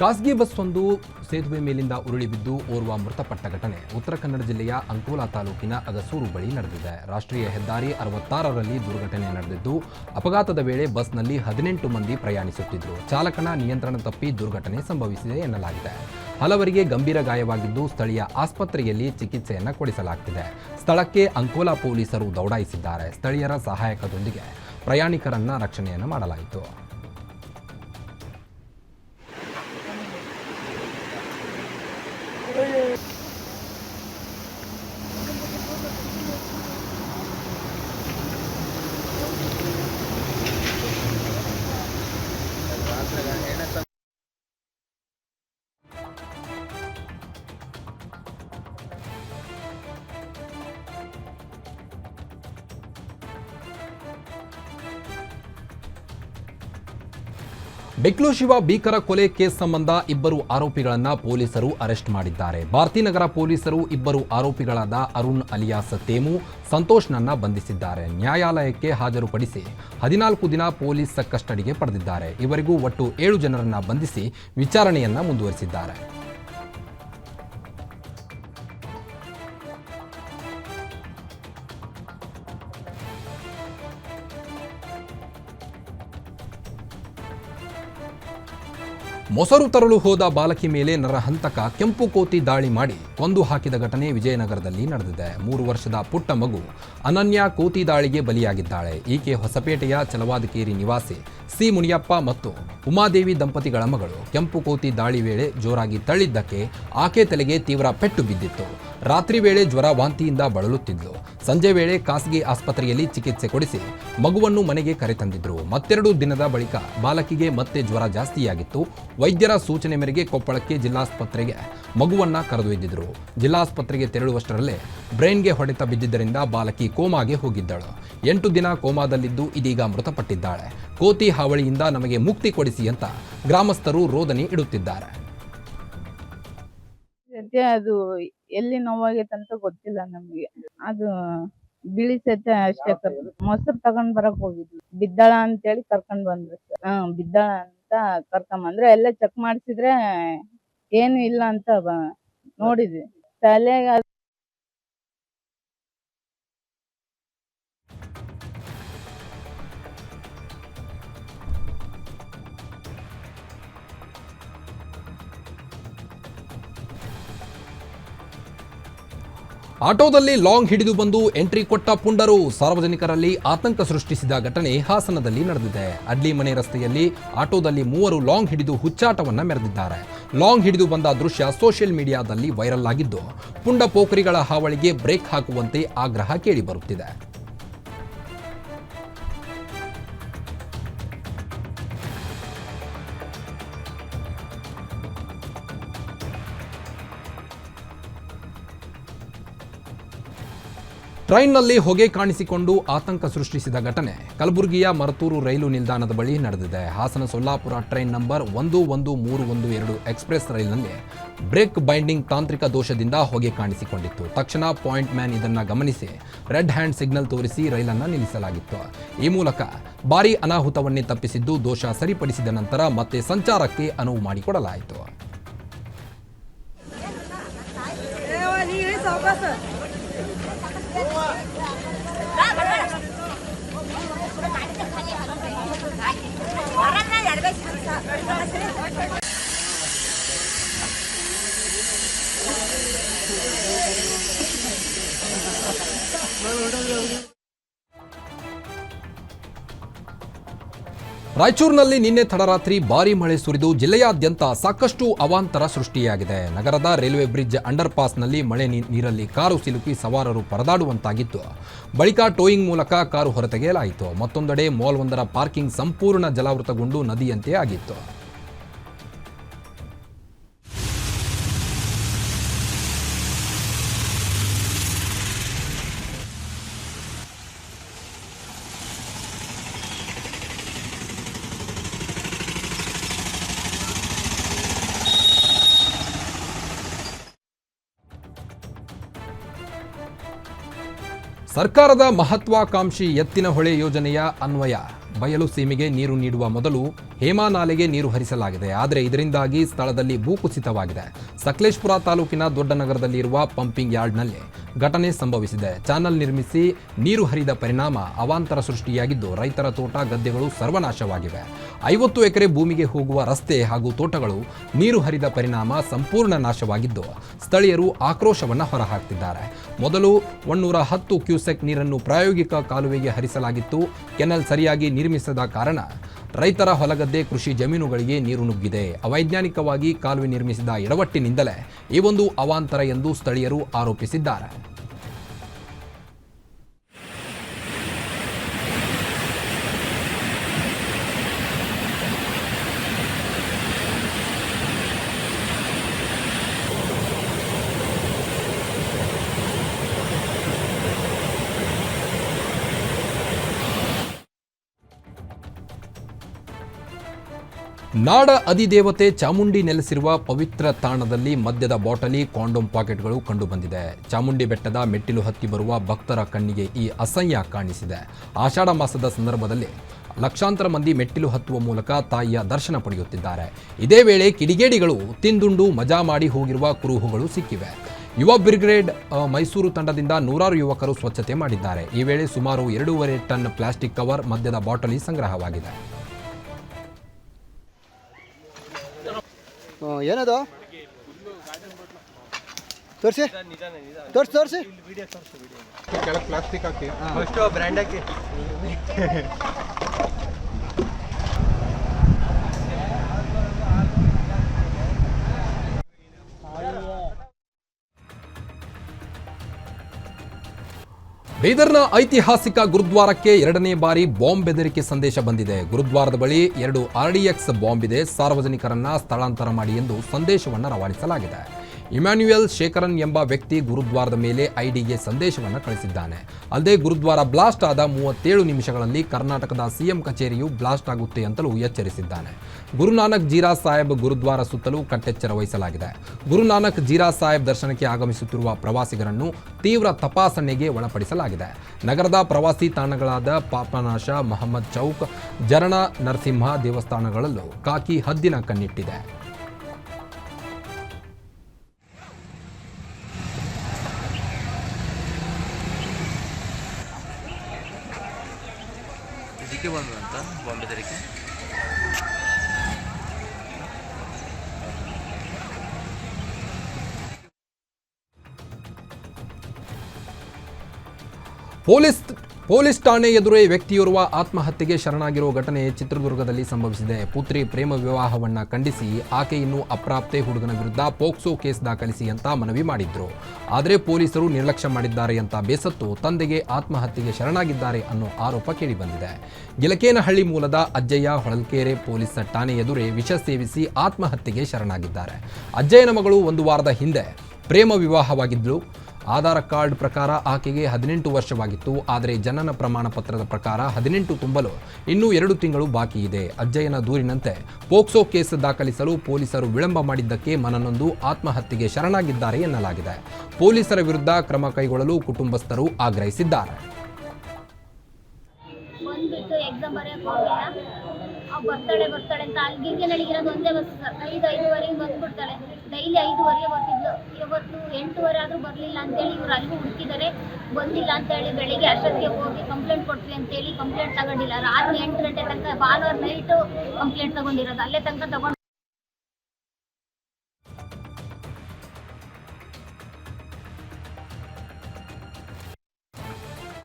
ಖಾಸಗಿ ಬಸ್ ಒಂದು ಸೇತುವೆ ಮೇಲಿಂದ ಉರುಳಿ ಬಿದ್ದು ಓರ್ವ ಮೃತಪಟ್ಟ ಘಟನೆ ಉತ್ತರ ಕನ್ನಡ ಜಿಲ್ಲೆಯ ಅಂಕೋಲಾ ತಾಲೂಕಿನ ಅಗಸೂರು ಬಳಿ ನಡೆದಿದೆ. ರಾಷ್ಟ್ರೀಯ ಹೆದ್ದಾರಿ 66ರಲ್ಲಿ ದುರ್ಘಟನೆ ನಡೆದಿದ್ದು, ಅಪಘಾತದ ವೇಳೆ ಬಸ್ನಲ್ಲಿ 18 ಮಂದಿ ಪ್ರಯಾಣಿಸುತ್ತಿದ್ದರು. ಚಾಲಕನ ನಿಯಂತ್ರಣ ತಪ್ಪಿ ದುರ್ಘಟನೆ ಸಂಭವಿಸಿದೆ ಎನ್ನಲಾಗಿದೆ. ಹಲವರಿಗೆ ಗಂಭೀರ ಗಾಯವಾಗಿದ್ದು, ಸ್ಥಳೀಯ ಆಸ್ಪತ್ರೆಯಲ್ಲಿ ಚಿಕಿತ್ಸೆಯನ್ನು ಕೊಡಿಸಲಾಗುತ್ತಿದೆ. ಸ್ಥಳಕ್ಕೆ ಅಂಕೋಲಾ ಪೊಲೀಸರು ದೌಡಾಯಿಸಿದ್ದಾರೆ. ಸ್ಥಳೀಯರ ಸಹಾಯಕದೊಂದಿಗೆ ಪ್ರಯಾಣಿಕರನ್ನ ರಕ್ಷಣೆಯನ್ನು ಮಾಡಲಾಯಿತು. ಬೆಕ್ಲು ಶಿವ ಭೀಕರ ಕೊಲೆ ಕೇಸ್ ಸಂಬಂಧ ಇಬ್ಬರು ಆರೋಪಿಗಳನ್ನು ಪೊಲೀಸರು ಅರೆಸ್ಟ್ ಮಾಡಿದ್ದಾರೆ. ಭಾರತೀನಗರ ಪೊಲೀಸರು ಇಬ್ಬರು ಆರೋಪಿಗಳಾದ ಅರುಣ್ ಅಲಿಯಾಸ್ ತೇಮು, ಸಂತೋಷ್ನನ್ನ ಬಂಧಿಸಿದ್ದಾರೆ. ನ್ಯಾಯಾಲಯಕ್ಕೆ ಹಾಜರುಪಡಿಸಿ 14 ದಿನ ಪೊಲೀಸ್ ಕಸ್ಟಡಿಗೆ ಪಡೆದಿದ್ದಾರೆ. ಇವರಿಗೂ ಒಟ್ಟು 7 ಜನರನ್ನ ಬಂಧಿಸಿ ವಿಚಾರಣೆಯನ್ನ ಮುಂದುವರಿಸಿದ್ದಾರೆ. ಮೊಸರು ತರಲು ಹೋದ ಬಾಲಕಿ ಮೇಲೆ ನರಹಂತಕ ಕೆಂಪು ಕೋತಿ ದಾಳಿ ಮಾಡಿ ಕೊಂದು ಹಾಕಿದ ಘಟನೆ ವಿಜಯನಗರದಲ್ಲಿ ನಡೆದಿದೆ. 3 ವರ್ಷದ ಪುಟ್ಟ ಮಗು ಅನನ್ಯ ಕೋತಿ ದಾಳಿಗೆ ಬಲಿಯಾಗಿದ್ದಾಳೆ. ಈಕೆ ಹೊಸಪೇಟೆಯ ಚಲವಾದಕೇರಿ ನಿವಾಸಿ ಸಿ ಮುನಿಯಪ್ಪ ಮತ್ತು ಉಮಾದೇವಿ ದಂಪತಿಗಳ ಮಗಳು. ಕೆಂಪು ಕೋತಿ ದಾಳಿ ವೇಳೆ ಜೋರಾಗಿ ತಳ್ಳಿದ್ದಕ್ಕೆ ಆಕೆ ತಲೆಗೆ ತೀವ್ರ ಪೆಟ್ಟು ಬಿದ್ದಿತ್ತು. ರಾತ್ರಿ ವೇಳೆ ಜ್ವರ ವಾಂತಿಯಿಂದ ಬಳಲುತ್ತಿದ್ಲು. ಸಂಜೆ ವೇಳೆ ಖಾಸಗಿ ಆಸ್ಪತ್ರೆಯಲ್ಲಿ ಚಿಕಿತ್ಸೆ ಕೊಡಿಸಿ ಮಗುವನ್ನು ಮನೆಗೆ ಕರೆತಂದಿದ್ರು. ಮತ್ತೆರಡು ದಿನದ ಬಳಿಕ ಬಾಲಕಿಗೆ ಮತ್ತೆ ಜ್ವರ ಜಾಸ್ತಿಯಾಗಿತ್ತು. ವೈದ್ಯರ ಸೂಚನೆ ಮೇರೆಗೆ ಕೊಪ್ಪಳಕ್ಕೆ ಜಿಲ್ಲಾಸ್ಪತ್ರೆಗೆ ಮಗುವನ್ನ ಕರೆದೊಯ್ದಿದ್ರು. ಜಿಲ್ಲಾಸ್ಪತ್ರೆಗೆ ತೆರಳುವಷ್ಟರಲ್ಲೇ ಬ್ರೈನ್ಗೆ ಹೊಡೆತ ಬಿದ್ದಿದ್ದರಿಂದ ಬಾಲಕಿ ಕೋಮಾಗೆ ಹೋಗಿದ್ದಳು. 8 ದಿನ ಕೋಮಾದಲ್ಲಿದ್ದು ಇದೀಗ ಮೃತಪಟ್ಟಿದ್ದಾಳೆ. ಕೋತಿ ಹಾವಳಿಯಿಂದ ನಮಗೆ ಮುಕ್ತಿ ಕೊಡಿಸಿ ಅಂತ ಗ್ರಾಮಸ್ಥರು ರೋದನೆ ಇಡುತ್ತಿದ್ದಾರೆ. ಅದು ಎಲ್ಲಿ ನೋವಾಗೈತೆ ಅಂತ ಗೊತ್ತಿಲ್ಲ ನಮ್ಗೆ. ಅದು ಬಿಳಿ ಸತ್ಯ ಅಷ್ಟೇ. ಮೊಸರು ತಗೊಂಡ್ ಬರಕ್ ಹೋಗಿದ್ವಿ. ಬಿದ್ದಾಳ ಅಂತೇಳಿ ಕರ್ಕೊಂಡ್ ಬಂದ್ರು. ಬಿದ್ದಾಳ ಅಂತ ಕರ್ಕೊಂಬಂದ್ರೆ ಎಲ್ಲ ಚೆಕ್ ಮಾಡ್ಸಿದ್ರೆ ಏನು ಇಲ್ಲ ಅಂತ ನೋಡಿದ್ವಿ. ತಲೆಗೆ ಆಟೋದಲ್ಲಿ ಲಾಂಗ್ ಹಿಡಿದು ಬಂದು ಎಂಟ್ರಿ ಕೊಟ್ಟ ಪುಂಡರು ಸಾರ್ವಜನಿಕರಲ್ಲಿ ಆತಂಕ ಸೃಷ್ಟಿಸಿದ ಘಟನೆ ಹಾಸನದಲ್ಲಿ ನಡೆದಿದೆ. ಅಡ್ಲಿ ಮನೆ ರಸ್ತೆಯಲ್ಲಿ ಆಟೋದಲ್ಲಿ 3 ಲಾಂಗ್ ಹಿಡಿದು ಹುಚ್ಚಾಟವನ್ನ ಮೆರೆದಿದ್ದಾರೆ. ಲಾಂಗ್ ಹಿಡಿದು ಬಂದ ದೃಶ್ಯ ಸೋಷಿಯಲ್ ಮೀಡಿಯಾದಲ್ಲಿ ವೈರಲ್ ಆಗಿದ್ದು, ಪುಂಡ ಪೋಖರಿಗಳ ಹಾವಳಿಗೆ ಬ್ರೇಕ್ ಹಾಕುವಂತೆ ಆಗ್ರಹ ಕೇಳಿ ಬರುತ್ತಿದೆ. ಟ್ರೈನ್ನಲ್ಲಿ ಹೊಗೆ ಕಾಣಿಸಿಕೊಂಡು ಆತಂಕ ಸೃಷ್ಟಿಸಿದ ಘಟನೆ ಕಲಬುರಗಿಯ ಮರತೂರು ರೈಲು ನಿಲ್ದಾಣದ ಬಳಿ ನಡೆದಿದೆ. Hassan Solapur train number 11312 express ರೈಲಿನಲ್ಲಿ ಬ್ರೇಕ್ ಬೈಂಡಿಂಗ್ ತಾಂತ್ರಿಕ ದೋಷದಿಂದ ಹೊಗೆ ಕಾಣಿಸಿಕೊಂಡಿತ್ತು. ತಕ್ಷಣ ಪಾಯಿಂಟ್ ಮ್ಯಾನ್ ಇದನ್ನು ಗಮನಿಸಿ ರೆಡ್ ಹ್ಯಾಂಡ್ ಸಿಗ್ನಲ್ ತೋರಿಸಿ ರೈಲನ್ನು ನಿಲ್ಲಿಸಲಾಗಿತ್ತು. ಈ ಮೂಲಕ ಭಾರೀ ಅನಾಹುತವನ್ನೇ ತಪ್ಪಿಸಿದ್ದು, ದೋಷ ಸರಿಪಡಿಸಿದ ನಂತರ ಮತ್ತೆ ಸಂಚಾರಕ್ಕೆ ಅನುವು ಮಾಡಿಕೊಡಲಾಯಿತು. ರಾಯಚೂರಿನಲ್ಲಿ ನಿನ್ನೆ ತಡರಾತ್ರಿ ಭಾರೀ ಮಳೆ ಸುರಿದು ಜಿಲ್ಲೆಯಾದ್ಯಂತ ಸಾಕಷ್ಟು ಅವಾಂತರ ಸೃಷ್ಟಿಯಾಗಿದೆ. ನಗರದ ರೈಲ್ವೆ ಬ್ರಿಡ್ಜ್ ಅಂಡರ್ ಪಾಸ್ನಲ್ಲಿ ಮಳೆ ನೀರಲ್ಲಿ ಕಾರು ಸಿಲುಕಿ ಸವಾರರು ಪರದಾಡುವಂತಾಗಿತ್ತು. ಬಳಿಕ ಟೋಯಿಂಗ್ ಮೂಲಕ ಕಾರು ಹೊರತೆಗೆಯಲಾಯಿತು. ಮತ್ತೊಂದೆಡೆ ಮಾಲ್ ಒಂದರ ಪಾರ್ಕಿಂಗ್ ಸಂಪೂರ್ಣ ಜಲಾವೃತಗೊಂಡು ನದಿಯಂತೆ ಆಗಿತ್ತು. ಸರ್ಕಾರದ ಮಹತ್ವಾಕಾಂಕ್ಷಿ ಎತ್ತಿನಹೊಳೆ ಯೋಜನೆಯ ಅನ್ವಯ ಬಯಲು ಸೀಮೆಗೆ ನೀರು ನೀಡುವ ಮೊದಲು ಹೇಮಾ ನಾಲೆಗೆ ನೀರು ಹರಿಸಲಾಗಿದೆ. ಆದರೆ ಇದರಿಂದಾಗಿ ಸ್ಥಳದಲ್ಲಿ ಭೂಕುಸಿತವಾಗಿದೆ. ಸಕಲೇಶಪುರ ತಾಲೂಕಿನ ದೊಡ್ಡನಗರದಲ್ಲಿರುವ ಪಂಪಿಂಗ್ ಯಾರ್ಡ್ನಲ್ಲಿ ಘಟನೆ ಸಂಭವಿಸಿದೆ. ಚಾನಲ್ ನಿರ್ಮಿಸಿ ನೀರು ಹರಿದ ಪರಿಣಾಮ ಅವಾಂತರ ಸೃಷ್ಟಿಯಾಗಿದ್ದು ರೈತರ ತೋಟ ಗದ್ದೆಗಳು ಸರ್ವನಾಶವಾಗಿವೆ. 50 ಎಕರೆ ಭೂಮಿಗೆ ಹೋಗುವ ರಸ್ತೆ ಹಾಗೂ ತೋಟಗಳು ನೀರು ಹರಿದ ಪರಿಣಾಮ ಸಂಪೂರ್ಣ ನಾಶವಾಗಿದ್ದು ಸ್ಥಳೀಯರು ಆಕ್ರೋಶವನ್ನು ಹೊರಹಾಕ್ತಿದ್ದಾರೆ. ಮೊದಲು 110 ಕ್ಯೂಸೆಕ್ ನೀರನ್ನು ಪ್ರಾಯೋಗಿಕ ಕಾಲುವೆಗೆ ಹರಿಸಲಾಗಿತ್ತು. ಕೆನಲ್ ಸರಿಯಾಗಿ ನಿರ್ಮಿಸದ ಕಾರಣ ರೈತರ ಹೊಲಗದ್ದೆ ಕೃಷಿ ಜಮೀನುಗಳಿಗೆ ನೀರು ನುಗ್ಗಿದೆ. ಅವೈಜ್ಞಾನಿಕವಾಗಿ ಕಾಲುವೆ ನಿರ್ಮಿಸಿದ ಎಡವಟ್ಟಿನಿಂದಲೇ ಈ ಒಂದು ಅವಾಂತರ ಎಂದು ಸ್ಥಳೀಯರು ಆರೋಪಿಸಿದ್ದಾರೆ. ನಾಡ ಅಧಿದೇವತೆ ಚಾಮುಂಡಿ ನೆಲೆಸಿರುವ ಪವಿತ್ರ ತಾಣದಲ್ಲಿ ಮದ್ಯದ ಬಾಟಲಿ, ಕಾಂಡೋಮ್ ಪಾಕೆಟ್ಗಳು ಕಂಡುಬಂದಿದೆ. ಚಾಮುಂಡಿ ಬೆಟ್ಟದ ಮೆಟ್ಟಿಲು ಹತ್ತಿ ಬರುವ ಭಕ್ತರ ಕಣ್ಣಿಗೆ ಈ ಅಸಹ್ಯ ಕಾಣಿಸಿದೆ. ಆಷಾಢ ಮಾಸದ ಸಂದರ್ಭದಲ್ಲಿ ಲಕ್ಷಾಂತರ ಮಂದಿ ಮೆಟ್ಟಿಲು ಹತ್ತುವ ಮೂಲಕ ತಾಯಿಯ ದರ್ಶನ ಪಡೆಯುತ್ತಿದ್ದಾರೆ. ಇದೇ ವೇಳೆ ಕಿಡಿಗೇಡಿಗಳು ತಿಂದುಂಡು ಮಜಾ ಮಾಡಿ ಹೋಗಿರುವ ಕುರುಹುಗಳು ಸಿಕ್ಕಿವೆ. ಯುವ ಬ್ರಿಗೇಡ್ ಮೈಸೂರು ತಂಡದಿಂದ ನೂರಾರು ಯುವಕರು ಸ್ವಚ್ಛತೆ ಮಾಡಿದ್ದಾರೆ. ಈ ವೇಳೆ ಸುಮಾರು 2.5 ಟನ್ ಪ್ಲಾಸ್ಟಿಕ್ ಕವರ್, ಮದ್ಯದ ಬಾಟಲಿ ಸಂಗ್ರಹವಾಗಿದೆ. ಏನದು ತೋರಿಸಿ ತೋರಿಸಿ ಕೆಳಗೆ ಪ್ಲಾಸ್ಟಿಕ್ ಹಾಕಿ ಫಸ್ಟು ಬ್ರ್ಯಾಂಡ್ ಹಾಕಿ. ಬೀದರ್ನ ಐತಿಹಾಸಿಕ ಗುರುದ್ವಾರಕ್ಕೆ 2ನೇ ಬಾರಿ ಬಾಂಬ್ ಬೆದರಿಕೆ ಸಂದೇಶ ಬಂದಿದೆ. ಗುರುದ್ವಾರದ ಬಳಿ 2 RDX ಬಾಂಬ್ ಇದೆ. ಸಾರ್ವಜನಿಕರನ್ನ ಸ್ಥಳಾಂತರ ಮಾಡಿ ಎಂದು ಸಂದೇಶವನ್ನು ರವಾನಿಸಲಾಗಿದೆ. ಇಮ್ಯಾನ್ಯುಯಲ್ ಶೇಖರನ್ ಎಂಬ ವ್ಯಕ್ತಿ ಗುರುದ್ವಾರದ ಮೇಲೆ ಐಡಿಗೆ ಸಂದೇಶವನ್ನು ಕಳಿಸಿದ್ದಾನೆ. ಅಲ್ಲದೆ ಗುರುದ್ವಾರ ಬ್ಲಾಸ್ಟ್ ಆದ 37 ನಿಮಿಷಗಳಲ್ಲಿ ಕರ್ನಾಟಕದ ಸಿಎಂ ಕಚೇರಿಯು ಬ್ಲಾಸ್ಟ್ ಆಗುತ್ತೆ ಅಂತಲೂ ಎಚ್ಚರಿಸಿದ್ದಾನೆ. ಗುರುನಾನಕ್ ಜೀರಾ ಸಾಹೇಬ್ ಗುರುದ್ವಾರ ಸುತ್ತಲೂ ಕಟ್ಟೆಚ್ಚರ ವಹಿಸಲಾಗಿದೆ. ಗುರುನಾನಕ್ ಜೀರಾ ಸಾಹೇಬ್ ದರ್ಶನಕ್ಕೆ ಆಗಮಿಸುತ್ತಿರುವ ಪ್ರವಾಸಿಗರನ್ನು ತೀವ್ರ ತಪಾಸಣೆಗೆ ಒಳಪಡಿಸಲಾಗಿದೆ. ನಗರದ ಪ್ರವಾಸಿ ತಾಣಗಳಾದ ಪಾಪನಾಶ, ಮಹಮ್ಮದ್ ಚೌಕ್, ಜರಣ ನರಸಿಂಹ ದೇವಸ್ಥಾನಗಳಲ್ಲೂ ಕಾಕಿ ಹದ್ದಿನ ಕಣ್ಣಿಟ್ಟಿದೆ. ಇದಕ್ಕೆ ಬಂದಂತ ಬಾಂಬೆ ಬೆದರಿಕೆ. ಪೊಲೀಸ್ ಠಾಣೆ ಎದುರೇ ವ್ಯಕ್ತಿಯೋರ್ವ ಆತ್ಮಹತ್ಯೆಗೆ ಶರಣಾಗಿರುವ ಘಟನೆ ಚಿತ್ರದುರ್ಗದಲ್ಲಿ ಸಂಭವಿಸಿದೆ. ಪುತ್ರಿ ಪ್ರೇಮ ವಿವಾಹವನ್ನ ಖಂಡಿಸಿ ಆಕೆ ಇನ್ನೂ ಅಪ್ರಾಪ್ತೆ ಹುಡುಗನ ವಿರುದ್ಧ ಪೋಕ್ಸೋ ಕೇಸ್ ದಾಖಲಿಸಿ ಅಂತ ಮನವಿ ಮಾಡಿದ್ರು. ಆದರೆ ಪೊಲೀಸರು ನಿರ್ಲಕ್ಷ್ಯ ಮಾಡಿದ್ದಾರೆ ಅಂತ ಬೇಸತ್ತು ತಂದೆಗೆ ಆತ್ಮಹತ್ಯೆಗೆ ಶರಣಾಗಿದ್ದಾರೆ ಅನ್ನೋ ಆರೋಪ ಕೇಳಿಬಂದಿದೆ. ಗಿಲಕೇನಹಳ್ಳಿ ಮೂಲದ ಅಜ್ಜಯ್ಯ ಹೊಳಲ್ಕೆರೆ ಪೊಲೀಸ್ ಠಾಣೆ ಎದುರೇ ವಿಷ ಸೇವಿಸಿ ಆತ್ಮಹತ್ಯೆಗೆ ಶರಣಾಗಿದ್ದಾರೆ. ಅಜ್ಜಯ್ಯನ ಮಗಳು 1 ವಾರದ ಹಿಂದೆ ಪ್ರೇಮ ವಿವಾಹವಾಗಿದ್ದು ಆಧಾರ್ ಕಾರ್ಡ್ ಪ್ರಕಾರ ಆಕೆಗೆ 18 ವರ್ಷವಾಗಿತ್ತು. ಆದರೆ ಜನನ ಪ್ರಮಾಣ ಪತ್ರದ ಪ್ರಕಾರ 18 ತುಂಬಲು ಇನ್ನೂ 2 ತಿಂಗಳು ಬಾಕಿ ಇದೆ. ಅಜ್ಜಯ್ಯನ ದೂರಿನಂತೆ ಪೋಕ್ಸೋ ಕೇಸ್ ದಾಖಲಿಸಲು ಪೊಲೀಸರು ವಿಳಂಬ ಮಾಡಿದ್ದಕ್ಕೆ ಮನನೊಂದು ಆತ್ಮಹತ್ಯೆಗೆ ಶರಣಾಗಿದ್ದಾರೆ ಎನ್ನಲಾಗಿದೆ. ಪೊಲೀಸರ ವಿರುದ್ಧ ಕ್ರಮ ಕೈಗೊಳ್ಳಲು ಕುಟುಂಬಸ್ಥರು ಆಗ್ರಹಿಸಿದ್ದಾರೆ. ಬರ್ತಾಳೆ ಅಂತ ಅಲ್ಲಿ ಗಿರ್ಗೆನಳಿಗಿರೋದು ಒಂದೇ ಬಸ್ ಸರ್. 5:05ವರೆಗೆ ಬಂದ್ಬಿಡ್ತಾಳೆ. ಡೈಲಿ 5:15 ಬರ್ತಿದ್ಲು. ಇವತ್ತು 8:15 ಆದರೂ ಬರಲಿಲ್ಲ ಅಂತೇಳಿ ಇವ್ರು ಅಲ್ಲಿಗೂ ಹುಡುಕಿದ್ದಾರೆ. ಬಂದಿಲ್ಲ ಅಂತೇಳಿ ಬೆಳಿಗ್ಗೆ ಅಷ್ಟೊತ್ತಿಗೆ ಹೋಗಿ ಕಂಪ್ಲೇಂಟ್ ಕೊಡ್ತೀವಿ ಅಂತೇಳಿ ಕಂಪ್ಲೇಂಟ್ ತಗೊಂಡಿಲ್ಲ. ರಾತ್ರಿ 8 ಗಂಟೆ ತನಕ ಭಾನುವಾರ ನೈಟು ಕಂಪ್ಲೇಂಟ್ ತಗೊಂಡಿರೋದು. ಅಲ್ಲೇ ತನಕ ತಗೊಂಡು